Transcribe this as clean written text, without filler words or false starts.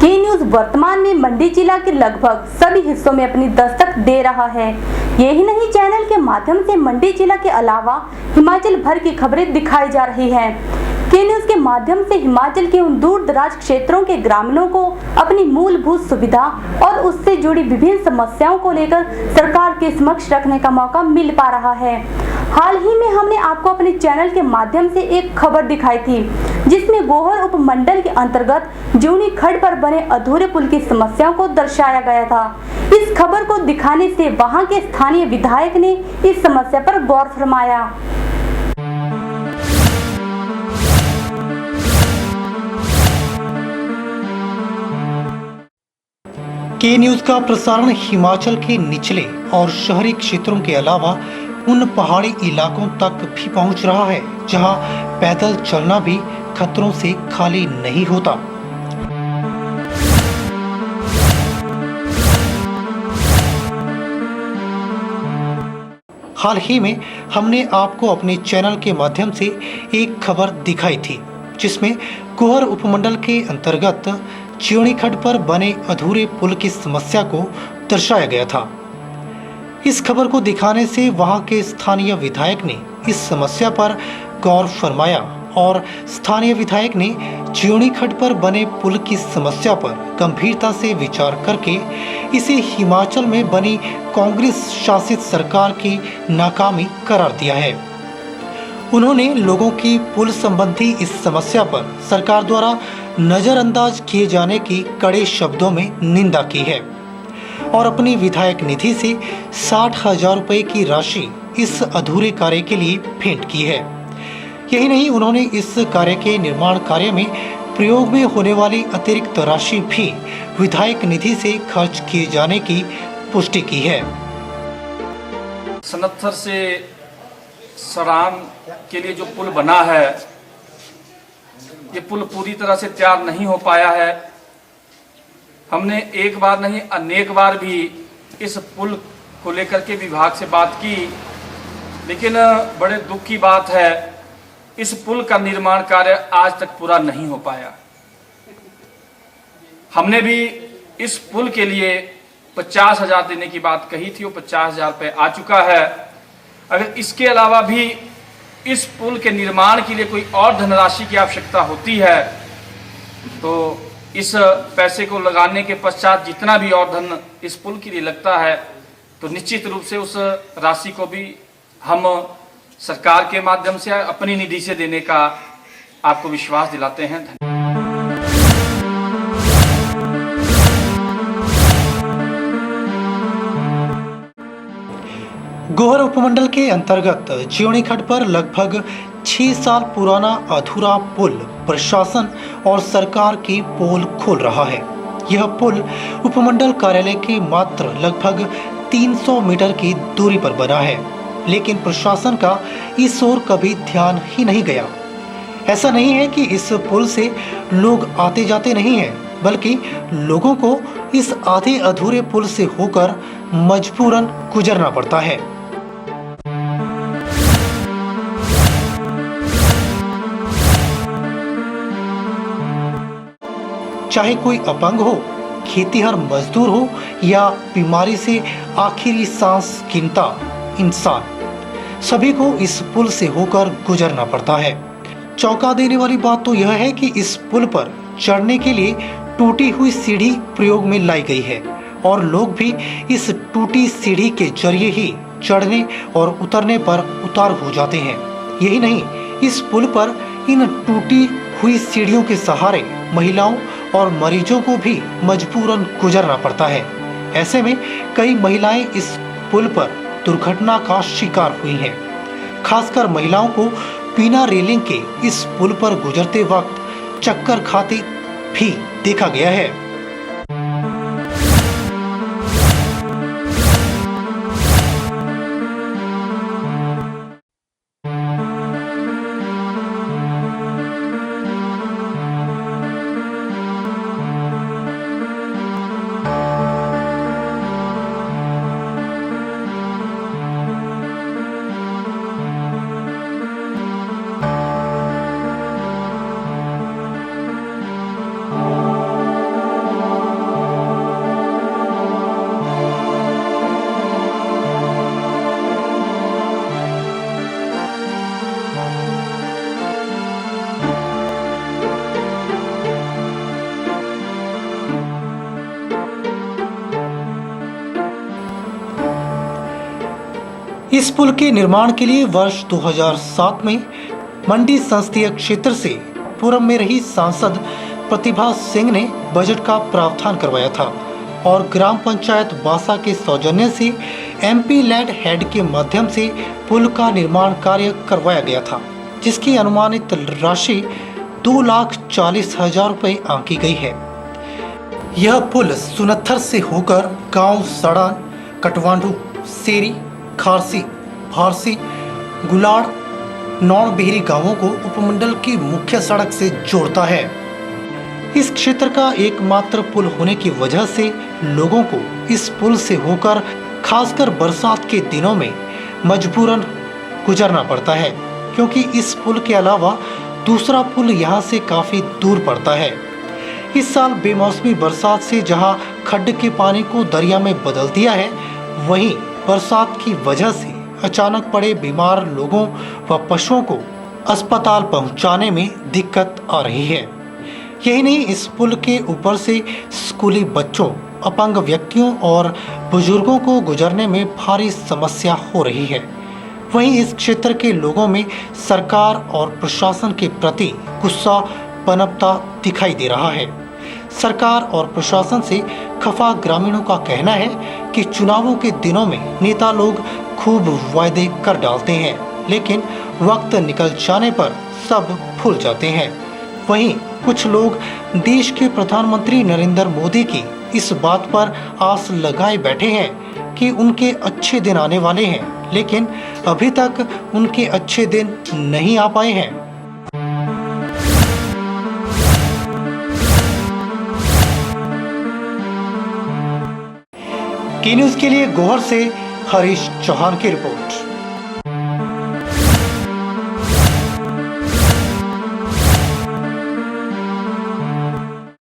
के न्यूज़ वर्तमान में मंडी जिला के लगभग सभी हिस्सों में अपनी दस्तक दे रहा है। यही नहीं, चैनल के माध्यम से मंडी जिला के अलावा हिमाचल भर की खबरें दिखाई जा रही हैं। के न्यूज़ के माध्यम से हिमाचल के उन दूर दराज क्षेत्रों के ग्रामीणों को अपनी मूलभूत सुविधा और उससे जुड़ी विभिन्न समस्याओं को लेकर सरकार के समक्ष रखने का मौका मिल पा रहा है। हाल ही में हमने आपको अपने चैनल के माध्यम से एक खबर दिखाई थी, जिसमें गोहर उपमंडल के अंतर्गत ज्यूनी खड़ पर बने अधूरे पुल की समस्याओं को दर्शाया गया था। इस खबर को दिखाने से वहां के स्थानीय विधायक ने इस समस्या पर गौर फरमाया। के न्यूज़ का प्रसारण हिमाचल के निचले और शहरी क्षेत्रों के अलावा उन पहाड़ी इलाकों तक भी पहुंच रहा है जहां पैदल चलना भी खतरों से खाली नहीं होता। हाल ही में हमने आपको अपने चैनल के माध्यम से एक खबर दिखाई थी, जिसमें गोहर उपमंडल के अंतर्गत ज्यूनी खड़ पर बने अधूरे पुल की समस्या को दर्शाया गया था। इस खबर को दिखाने से वहां के स्थानीय विधायक ने इस समस्या पर गौर फरमाया और स्थानीय विधायक ने ज्यूनी खड़ पर बने पुल की समस्या पर गंभीरता से विचार करके इसे हिमाचल में बनी कांग्रेस शासित सरकार की नाकामी करार दिया है। उन्होंने लोगों की पुल संबंधी इस समस्या पर सरकार द्वारा नजरअंदाज किए जाने की कड़े शब्दों में निंदा की है और अपनी विधायक निधि से 60,000 रुपए की राशि इस अधूरे कार्य के लिए भेंट की है। यही नहीं, उन्होंने इस कार्य के निर्माण कार्य में प्रयोग में होने वाली अतिरिक्त राशि भी विधायक निधि से खर्च किए जाने की पुष्टि की है। सनत्थर से सरान के लिए जो पुल बना है, ये पुल पूरी तरह से तैयार नहीं हो पाया है। हमने एक बार नहीं अनेक बार भी इस पुल को लेकर के विभाग से बात की, लेकिन बड़े दुख की बात है, इस पुल का निर्माण कार्य आज तक पूरा नहीं हो पाया। हमने भी इस पुल के लिए 50,000 देने की बात कही थी, वो 50,000 रुपये आ चुका है। अगर इसके अलावा भी इस पुल के निर्माण के लिए कोई और धनराशि की आवश्यकता होती है तो इस पैसे को लगाने के पश्चात जितना भी और धन इस पुल के लिए लगता है तो निश्चित रूप से उस राशि को भी हम सरकार के माध्यम से अपनी निधि से देने का आपको विश्वास दिलाते हैं। गोहर उपमंडल के अंतर्गत ज्यूनी खड़ पर लगभग 6 साल पुराना अधूरा पुल प्रशासन और सरकार की पोल खोल रहा है। यह पुल उपमंडल कार्यालय के मात्र लगभग 300 मीटर की दूरी पर बना है, लेकिन प्रशासन का इस ओर कभी ध्यान ही नहीं गया। ऐसा नहीं है कि इस पुल से लोग आते जाते नहीं हैं, बल्कि लोगों को इस आधे अधूरे पुल से होकर मजबूरन गुजरना पड़ता है। चाहे कोई अपंग हो, खेतीहर मजदूर हो या बीमारी से आखिरी सांस गिनता इंसान, सभी को इस पुल से होकर गुजरना पड़ता है। चौंका देने वाली बात तो यह है कि इस पुल पर चढ़ने के लिए टूटी हुई सीढ़ी प्रयोग में लाई गई है और लोग भी इस टूटी सीढ़ी के जरिए ही चढ़ने और उतरने पर उतार हो जाते हैं। यही नहीं, इस पुल पर इन टूटी हुई सीढ़ियों के सहारे महिलाओं और मरीजों को भी मजबूरन गुजरना पड़ता है। ऐसे में कई महिलाएं इस पुल पर दुर्घटना का शिकार हुई हैं। खासकर महिलाओं को बिना रेलिंग के इस पुल पर गुजरते वक्त चक्कर खाते भी देखा गया है। इस पुल के निर्माण के लिए वर्ष 2007 में मंडी संसदीय क्षेत्र से पूर्व में रही सांसद प्रतिभा सिंह ने बजट का प्रावधान करवाया था और ग्राम पंचायत बासा के सौजन्य से MP लैंड हेड के माध्यम से पुल का निर्माण कार्य करवाया गया था, जिसकी अनुमानित राशि 2,40,000 रुपये आंकी गई है। यह पुल सुनत्थर से होकर गांव सड़ान, कटवांडू, सेरी, खारसी, फारसी, गुलाड़, नौड़बिहरी गांवों को उपमंडल की मुख्य सड़क से जोड़ता है। इस क्षेत्र का एकमात्र पुल होने की वजह से लोगों को इस पुल से होकर खासकर बरसात के दिनों में मजबूरन गुजरना पड़ता है, क्योंकि इस पुल के अलावा दूसरा पुल यहाँ से काफी दूर पड़ता है। इस साल बेमौसमी बरसात से जहां खड्ड के पानी को दरिया में बदल दिया है, वहीं बरसात की वजह से अचानक पड़े बीमार लोगों व पशुओं को अस्पताल पहुंचाने में दिक्कत आ रही है। यही नहीं, इस पुल के ऊपर से स्कूली बच्चों, अपंग व्यक्तियों और बुजुर्गों को गुजरने में भारी समस्या हो रही है। वहीं इस क्षेत्र के लोगों में सरकार और प्रशासन के प्रति गुस्सा पनपता दिखाई दे रहा है। सरकार और प्रशासन से खफा ग्रामीणों का कहना है कि चुनावों के दिनों में नेता लोग खूब वायदे कर डालते हैं, लेकिन वक्त निकल जाने पर सब भूल जाते हैं। वहीं कुछ लोग देश के प्रधानमंत्री नरेंद्र मोदी की इस बात पर आस लगाए बैठे हैं कि उनके अच्छे दिन आने वाले हैं, लेकिन अभी तक उनके अच्छे दिन नहीं आ पाए हैं। के न्यूज़ के लिए गोहर से हरीश चौहान की रिपोर्ट।